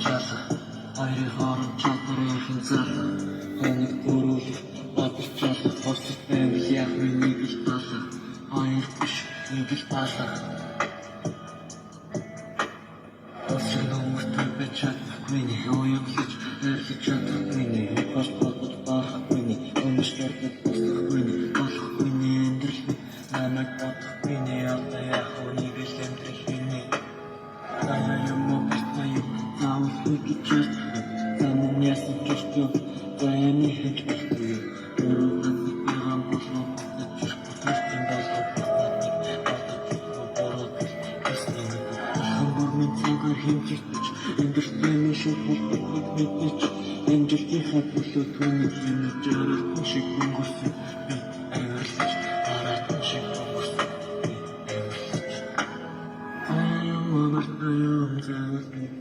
чала айрын хооронд чадварын зала хоног гөрүүлэх бодож чала хосч байвал яг нэг л тала айр биш нэг л тала хосч номтой байж чадахгүй нэ уянлаж арилж чадахгүй нэ хос бодож барахгүй нэ өмсгөр болохгүй нэ болохгүй нэ амьдрал намайг бодохгүй нэ одоо яг нэг л амьдрал нэ Ясно, что я не хочу быть. I'm